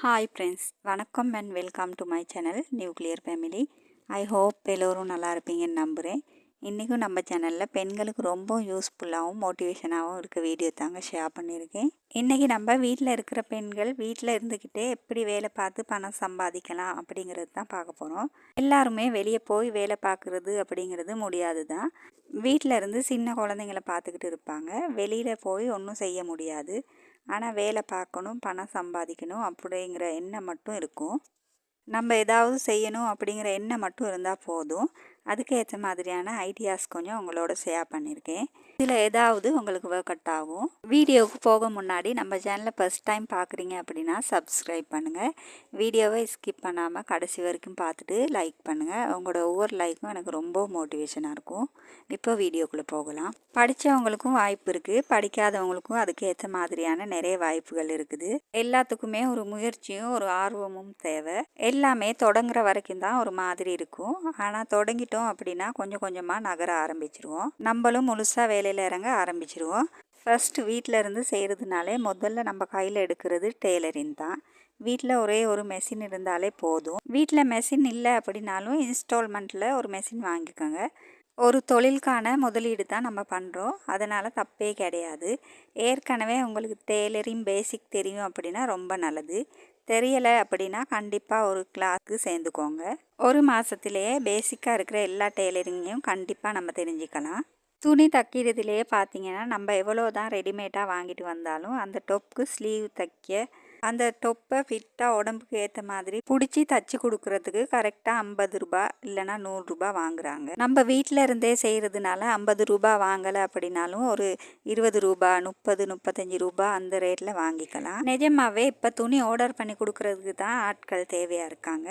Hi friends, வணக்கம் and welcome to my channel nuclear family. I hope எல்லோரும் நல்லா இருப்பீங்கன்னு நம்புகிறேன். இன்றைக்கும் நம்ம சேனலில் பெண்களுக்கு ரொம்ப யூஸ்ஃபுல்லாகவும் மோட்டிவேஷனாகவும் இருக்க வீடியோ தாங்க ஷேர் பண்ணியிருக்கேன். இன்றைக்கி நம்ம வீட்டில் இருக்கிற பெண்கள் வீட்டில் இருந்துக்கிட்டே எப்படி வேலை பார்த்து பணம் சம்பாதிக்கலாம் அப்படிங்கிறது தான் பார்க்க போகிறோம். எல்லாருமே வெளியே போய் வேலை பார்க்குறது அப்படிங்கிறது முடியாது தான். வீட்டில் இருந்து சின்ன குழந்தைங்களை பார்த்துக்கிட்டு இருப்பாங்க. வெளியில் போய் ஒன்றும் செய்ய முடியாது. ஆனால் வேலை பார்க்கணும், பணம் சம்பாதிக்கணும் அப்படிங்கிற எண்ணம் மட்டும் இருக்கும். நம்ம ஏதாவது செய்யணும் அப்படிங்கிற எண்ணம் மட்டும் இருந்தால் போதும். அதுக்கேற்ற மாதிரியான ஐடியாஸ் கொஞ்சம் உங்களோட ஷேர் பண்ணியிருக்கேன். இதில் ஏதாவது உங்களுக்கு ஒர்க் அவுட் ஆகும். வீடியோவுக்கு போக முன்னாடி நம்ம சேனலை ஃபஸ்ட் டைம் பார்க்குறீங்க அப்படின்னா சப்ஸ்கிரைப் பண்ணுங்கள். வீடியோவை ஸ்கிப் பண்ணாமல் கடைசி வரைக்கும் பார்த்துட்டு லைக் பண்ணுங்கள். உங்களோட ஒவ்வொரு லைக்கும் எனக்கு ரொம்ப மோட்டிவேஷனாக இருக்கும். இப்போ வீடியோக்குள்ளே போகலாம். படித்தவங்களுக்கும் வாய்ப்பு இருக்குது, படிக்காதவங்களுக்கும் அதுக்கேற்ற மாதிரியான நிறைய வாய்ப்புகள் இருக்குது. எல்லாத்துக்குமே ஒரு முயற்சியும் ஒரு ஆர்வமும் தேவை. எல்லாமே தொடங்குற வரைக்கும் தான் ஒரு மாதிரி இருக்கும். ஆனால் தொடங்கிட்டோம் அப்படின்னா கொஞ்சம் கொஞ்சமாக நகர ஆரம்பிச்சிருவோம். நம்மளும் முழுசாக வேலையில் இறங்க ஆரம்பிச்சிருவோம். ஃபஸ்ட்டு வீட்டில் இருந்து செய்கிறதுனாலே முதல்ல நம்ம கையில் எடுக்கிறது டெய்லரிங் தான். வீட்டில் ஒரே ஒரு மெஷின் இருந்தாலே போதும். வீட்டில் மெஷின் இல்லை அப்படின்னாலும் இன்ஸ்டால்மெண்ட்டில் ஒரு மெஷின் வாங்கிக்கோங்க. ஒரு தொழிலுக்கான முதலீடு தான் நம்ம பண்ணுறோம், அதனால் தப்பே கிடையாது. ஏற்கனவே உங்களுக்கு டெய்லரிங் பேசிக் தெரியும் அப்படின்னா ரொம்ப நல்லது. தெரியலை அப்படின்னா கண்டிப்பாக ஒரு கிளாஸுக்கு சேர்ந்துக்கோங்க. ஒரு மாதத்துலேயே பேசிக்காக இருக்கிற எல்லா டெய்லரிங்கையும் கண்டிப்பாக நம்ம தெரிஞ்சுக்கலாம். துணி தைக்கிறதுலேயே பார்த்தீங்கன்னா நம்ம எவ்வளோ தான் ரெடிமேடாக வாங்கிட்டு வந்தாலும் அந்த டொப்புக்கு ஸ்லீவ் தைக்க, அந்த டொப்பை ஃபிட்டாக உடம்புக்கு ஏற்ற மாதிரி பிடிச்சி தச்சு கொடுக்குறதுக்கு கரெக்டாக 50 ரூபா இல்லைனா 100 ரூபா வாங்குறாங்க. நம்ம வீட்டில் இருந்தே செய்கிறதுனால 50 ரூபா வாங்கலை அப்படின்னாலும் ஒரு 20 ரூபா, 30, 35 ரூபா அந்த ரேட்டில் வாங்கிக்கலாம். நிஜமாகவே இப்போ துணி ஆர்டர் பண்ணி கொடுக்குறதுக்கு தான் ஆட்கள் தேவையாக இருக்காங்க.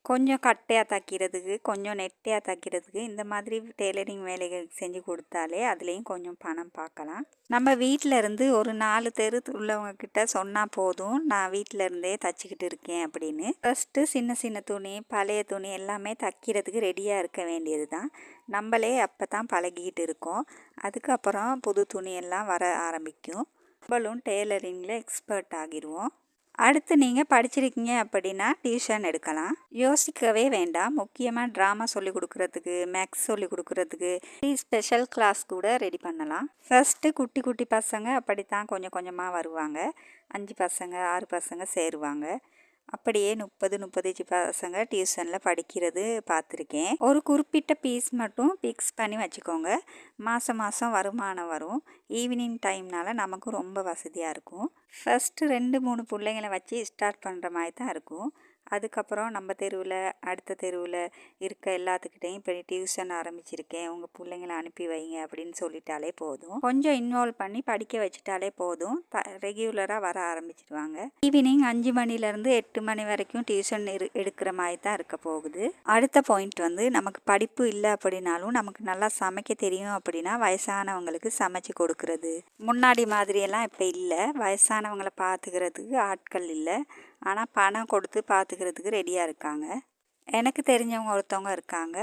கொஞ்சம் கட்டையாக தைக்கிறதுக்கு, கொஞ்சம் நெட்டையாக தைக்கிறதுக்கு இந்த மாதிரி டெய்லரிங் வேலைகள் செஞ்சு கொடுத்தாலே அதுலேயும் கொஞ்சம் பணம் பார்க்கலாம். நம்ம வீட்டில் இருந்து ஒரு 4 தெரு உள்ளவங்க கிட்ட சொன்னால் போதும், நான் வீட்டில் இருந்தே தைச்சிக்கிட்டு இருக்கேன் அப்படின்னு. ஃபஸ்ட்டு சின்ன சின்ன துணி, பழைய துணி எல்லாமே தைக்கிறதுக்கு ரெடியாக இருக்க வேண்டியது தான். நம்மளே அப்போ தான் பழகிக்கிட்டு இருக்கோம். அதுக்கப்புறம் புது துணியெல்லாம் வர ஆரம்பிக்கும். நம்மளும் டெய்லரிங்கில் எக்ஸ்பர்ட் ஆகிடுவோம். அடுத்து நீங்கள் படிச்சிருக்கீங்க அப்படின்னா டியூஷன் எடுக்கலாம். யோசிக்கவே வேண்டாம். முக்கியமாக ட்ராமா சொல்லி கொடுக்குறதுக்கு, மேக்ஸ் சொல்லி கொடுக்குறதுக்கு ஸ்பெஷல் கிளாஸ் கூட ரெடி பண்ணலாம். ஃபஸ்ட்டு குட்டி குட்டி பசங்க அப்படித்தான் கொஞ்சம் கொஞ்சமாக வருவாங்க. 5 பசங்க 6 பசங்க சேருவாங்க. அப்படியே 30-35 பசங்க டியூஷனில் படிக்கிறது பார்த்துருக்கேன். ஒரு குறிப்பிட்ட பீஸ் மட்டும் ஃபிக்ஸ் பண்ணி வச்சுக்கோங்க. மாதம் மாதம் வருமானம் வரும். ஈவினிங் டைம்னால நமக்கு ரொம்ப வசதியாக இருக்கும். ஃபஸ்ட்டு 2-3 பிள்ளைங்களை வச்சு ஸ்டார்ட் பண்ணுற மாதிரி தான் இருக்கும். அதுக்கப்புறம் நம்ம தெருவில், அடுத்த தெருவில் இருக்க எல்லாத்துக்கிட்டையும் இப்போ டியூஷன் ஆரம்பிச்சிருக்கேன், உங்கள் பிள்ளைங்களை அனுப்பி வைங்க அப்படின்னு சொல்லிட்டாலே போதும். கொஞ்சம் இன்வால்வ் பண்ணி படிக்க வச்சுட்டாலே போதும், ரெகுலராக வர ஆரம்பிச்சிடுவாங்க. ஈவினிங் 5 மணிலேருந்து 8 மணி வரைக்கும் டியூஷன் எடுக்கிற மாதிரி தான் இருக்க போகுது. அடுத்த பாயிண்ட் வந்து, நமக்கு படிப்பு இல்லை அப்படின்னாலும் நமக்கு நல்லா சமைக்க தெரியும் அப்படின்னா வயசானவங்களுக்கு சமைச்சு கொடுக்கறது. முன்னாடி மாதிரியெல்லாம் இப்போ இல்லை. வயசானவங்களை பார்த்துக்கிறதுக்கு ஆட்கள் இல்லை, ஆனால் பணம் கொடுத்து பார்த்துக்கிறதுக்கு ரெடியாக இருக்காங்க. எனக்கு தெரிஞ்சவங்க ஒருத்தவங்க இருக்காங்க.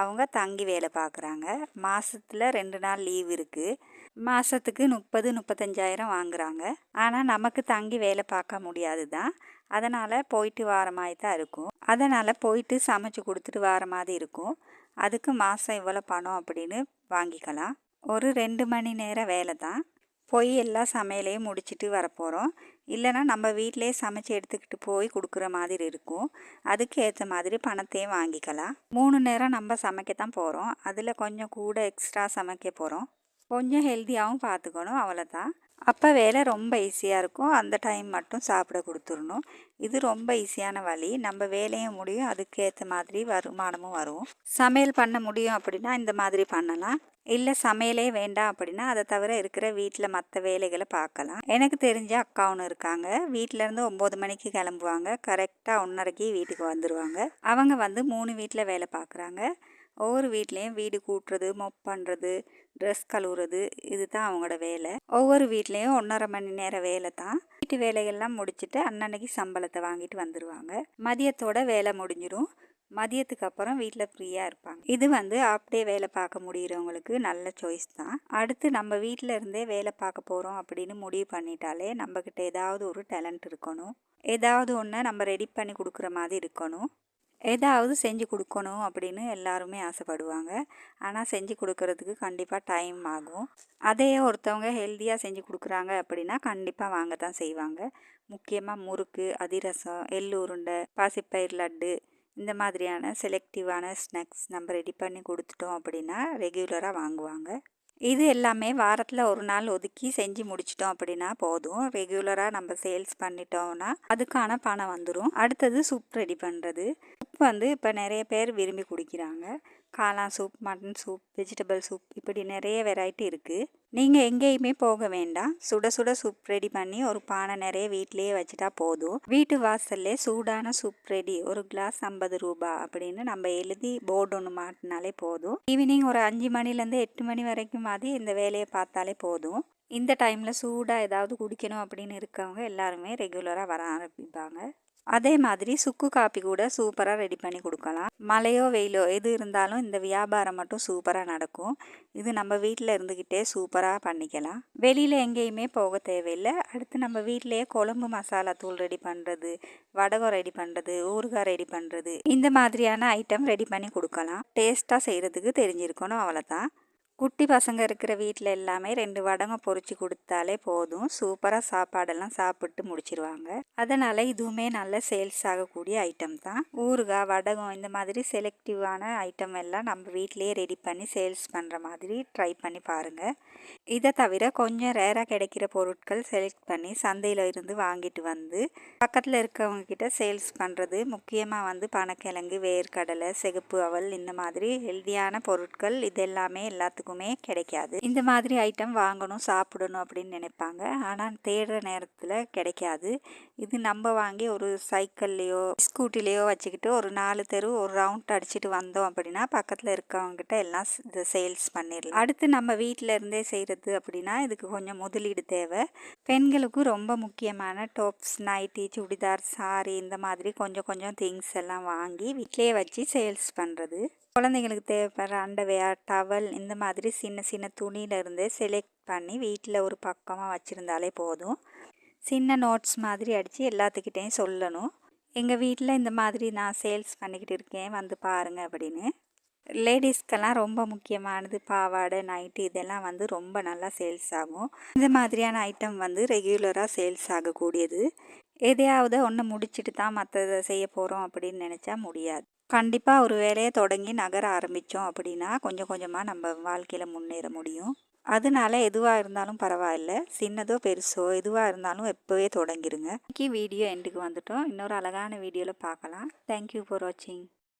அவங்க தங்கி வேலை பார்க்குறாங்க. மாதத்தில் 2 நாள் லீவ் இருக்குது. மாதத்துக்கு 30-35 வாங்குறாங்க. ஆனால் நமக்கு தங்கி வேலை பார்க்க முடியாது தான். அதனால் போயிட்டு வர மாதிரி தான் இருக்கும். அதனால் போயிட்டு சமைச்சு கொடுத்துட்டு வர மாதிரி இருக்கும். அதுக்கு மாதம் இவ்வளோ பணம் அப்படின்னு வாங்கிக்கலாம். ஒரு 2 மணி நேரம் வேலை தான். போய் எல்லா சமையலையும் முடிச்சுட்டு வரப்போகிறோம். இல்லைனா நம்ம வீட்டிலே சமைச்சு எடுத்துக்கிட்டு போய் கொடுக்குற மாதிரி இருக்கும். அதுக்கு ஏற்ற மாதிரி பணத்தையும் வாங்கிக்கலாம். 3 நேரம் நம்ம சமைக்கத்தான் போகிறோம். அதில் கொஞ்சம் கூட எக்ஸ்ட்ரா சமைக்க போகிறோம். கொஞ்சம் ஹெல்த்தியாகவும் பார்த்துக்கணும், அவ்வளோதான். அப்போ வேலை ரொம்ப ஈஸியாக இருக்கும். அந்த டைம் மட்டும் சாப்பிட கொடுத்துடணும். இது ரொம்ப ஈஸியான வழி. நம்ம வேலையும் முடியும், அதுக்கேற்ற மாதிரி வருமானமும் வரும். சமையல் பண்ண முடியும் அப்படின்னா இந்த மாதிரி பண்ணலாம். இல்லை சமையலே வேண்டாம் அப்படின்னா அதை தவிர இருக்கிற வீட்டில் மற்ற வேலைகளை பார்க்கலாம். எனக்கு தெரிஞ்ச அக்கா ஒன்று இருக்காங்க. வீட்டிலேருந்து 9 மணிக்கு கிளம்புவாங்க. கரெக்டாக 1:30க்கு வீட்டுக்கு வந்துடுவாங்க. அவங்க வந்து 3 வீட்டில் வேலை பார்க்குறாங்க. ஒவ்வொரு வீட்லேயும் வீடு கூட்டுறது, மொப் பண்ணுறது, ட்ரெஸ் கழுவுறது, இது தான் அவங்களோட வேலை. ஒவ்வொரு வீட்லேயும் 1.5 மணி நேரம் வேலை தான். வீட்டு வேலைகள்லாம் முடிச்சுட்டு அன்னன்னைக்கு சம்பளத்தை வாங்கிட்டு வந்துடுவாங்க. மதியத்தோட வேலை முடிஞ்சிடும். மதியத்துக்கு அப்புறம் வீட்டில் ஃப்ரீயாக இருப்பாங்க. இது வந்து அப்படியே வேலை பார்க்க முடிகிறவங்களுக்கு நல்ல சாய்ஸ் தான். அடுத்து நம்ம வீட்டில் இருந்தே வேலை பார்க்க போகிறோம் அப்படின்னு முடிவு பண்ணிட்டாலே நம்மக்கிட்ட ஏதாவது ஒரு டேலண்ட் இருக்கணும். ஏதாவது ஒன்று நம்ம ரெடி பண்ணி கொடுக்குற மாதிரி இருக்கணும். ஏதாவது செஞ்சு கொடுக்கணும் அப்படின்னு எல்லாருமே ஆசைப்படுவாங்க. ஆனால் செஞ்சு கொடுக்கறதுக்கு கண்டிப்பாக டைம் ஆகும். அதையே ஒருத்தவங்க ஹெல்த்தியாக செஞ்சு கொடுக்குறாங்க அப்படின்னா கண்டிப்பாக வாங்க தான் செய்வாங்க. முக்கியமாக முறுக்கு, அதிரசம், எள்ளு உருண்டை, பாசிப்பயிர் லட்டு இந்த மாதிரியான செலக்டிவான ஸ்நாக்ஸ் நம்ம ரெடி பண்ணி கொடுத்துட்டோம் அப்படின்னா ரெகுலராக வாங்குவாங்க. இது எல்லாமே வாரத்தில் ஒரு நாள் ஒதுக்கி செஞ்சு முடிச்சிட்டோம் அப்படின்னா போதும். ரெகுலராக நம்ம சேல்ஸ் பண்ணிட்டோம்னா அதுக்கான பணம் வந்துடும். அடுத்தது சூப் ரெடி பண்ணுறது. சூப் வந்து இப்போ நிறைய பேர் விரும்பி குடிக்கிறாங்க. காளான் soup, mutton soup, vegetable soup இப்படி நிறைய வெரைட்டி இருக்குது. நீங்கள் எங்கேயுமே போக வேண்டாம். சுட சுட சூப் ரெடி பண்ணி ஒரு பானை நிறைய வீட்டிலேயே வச்சுட்டா போதும். வீட்டு வாசல்லே சூடான சூப் ரெடி, ஒரு கிளாஸ் 50 ரூபா அப்படின்னு நம்ம எழுதி போர்டு ஒன்று மாட்டினாலே போதும். ஈவினிங் ஒரு 5 மணிலேருந்து 8 மணி வரைக்கும் மாதிரி இந்த வேலையை பார்த்தாலே போதும். இந்த டைமில் சூடாக ஏதாவது குடிக்கணும் அப்படின்னு இருக்கவங்க எல்லாருமே ரெகுலராக வர ஆரம்பிப்பாங்க. அதே மாதிரி சுக்கு காப்பி கூட சூப்பராக ரெடி பண்ணி கொடுக்கலாம். மழையோ வெயிலோ எது இருந்தாலும் இந்த வியாபாரம் மட்டும் சூப்பராக நடக்கும். இது நம்ம வீட்டில் இருந்துக்கிட்டே சூப்பராக பண்ணிக்கலாம். வெளியில் எங்கேயுமே போக தேவையில்லை. அடுத்து நம்ம வீட்டிலையே குழம்பு மசாலா தூள் ரெடி பண்ணுறது, வடகம் ரெடி பண்ணுறது, ஊறுகாய் ரெடி பண்ணுறது இந்த மாதிரியான ஐட்டம் ரெடி பண்ணி கொடுக்கலாம். டேஸ்ட்டாக செய்கிறதுக்கு தெரிஞ்சிருக்கணும், அவ்வளோதான். குட்டி பசங்க இருக்கிற வீட்டில் எல்லாமே 2 வடகம் பொரிச்சு கொடுத்தாலே போதும். சூப்பராக சாப்பாடெல்லாம் சாப்பிட்டு முடிச்சிருவாங்க. அதனால் இதுவுமே நல்ல சேல்ஸ் ஆகக்கூடிய ஐட்டம் தான். ஊறுகாய், வடகம் இந்த மாதிரி செலக்டிவான ஐட்டம் எல்லாம் நம்ம வீட்டிலேயே ரெடி பண்ணி சேல்ஸ் பண்ணுற மாதிரி ட்ரை பண்ணி பாருங்கள். இதை தவிர கொஞ்சம் ரேராக கிடைக்கிற பொருட்கள் செலக்ட் பண்ணி சந்தையில் இருந்து வாங்கிட்டு வந்து பக்கத்தில் இருக்கவங்க கிட்ட சேல்ஸ் பண்ணுறது. முக்கியமாக வந்து பனக்கிழங்கு, வேர்க்கடலை, சிகப்பு அவல் இந்த மாதிரி ஹெல்தியான பொருட்கள் இது எல்லாமே எல்லாத்துக்குமே கிடைக்காது. இந்த மாதிரி ஐட்டம் வாங்கணும், சாப்பிடணும் அப்படின்னு நினைப்பாங்க. ஆனால் தேடுற நேரத்தில் கிடைக்காது. இது நம்ம வாங்கி ஒரு சைக்கிள்லேயோ ஸ்கூட்டிலேயோ வச்சுக்கிட்டு ஒரு 4 தெரு ஒரு ரவுண்ட் அடிச்சுட்டு வந்தோம் அப்படின்னா பக்கத்தில் இருக்கவங்ககிட்ட எல்லாம் இதை சேல்ஸ் பண்ணிடலாம். அடுத்து நம்ம வீட்டில் இருந்தே செய்கிறது அப்படின்னா இதுக்கு கொஞ்சம் முதலீடு தேவை. பெண்களுக்கு ரொம்ப முக்கியமான டாப்ஸ், நைட்டி, சுடிதார், சாரி இந்த மாதிரி கொஞ்சம் கொஞ்சம் திங்ஸ் எல்லாம் வாங்கி வீட்டிலே வச்சு சேல்ஸ் பண்ணுறது. குழந்தைங்களுக்கு தேவைப்படுற அண்டர்வேர், டவல் இந்த மாதிரி சின்ன சின்ன துணியிலேருந்தே செலக்ட் பண்ணி வீட்டில் ஒரு பக்கமாக வச்சுருந்தாலே போதும். சின்ன நோட்ஸ் மாதிரி அடித்து எல்லாத்துக்கிட்டேயும் சொல்லணும், எங்கள் வீட்டில் இந்த மாதிரி நான் சேல்ஸ் பண்ணிக்கிட்டு இருக்கேன், வந்து பாருங்கள் அப்படின்னு. லேடிஸ்க்கெல்லாம் ரொம்ப முக்கியமானது பாவாடை, நைட்டி இதெல்லாம் வந்து ரொம்ப நல்லா சேல்ஸ் ஆகும். இந்த மாதிரியான ஐட்டம் வந்து ரெகுலராக சேல்ஸ் ஆகக்கூடியது. எதையாவது ஒன்று முடிச்சுட்டு தான் மற்றதை செய்ய போகிறோம் அப்படின்னு நினச்சா முடியாது. கண்டிப்பாக ஒரு வேலையை தொடங்கி நகர ஆரம்பித்தோம் அப்படின்னா கொஞ்சம் கொஞ்சமாக நம்ம வாழ்க்கையில் முன்னேற முடியும். அதனால எதுவாக இருந்தாலும் பரவாயில்ல, சின்னதோ பெருசோ எதுவாக இருந்தாலும் எப்போவே தொடங்கிடுங்க. இன்னைக்கு வீடியோ எண்டுக்கு வந்துட்டோம். இன்னொரு அழகான வீடியோவில் பார்க்கலாம். தேங்க்யூ ஃபார் வாட்சிங்.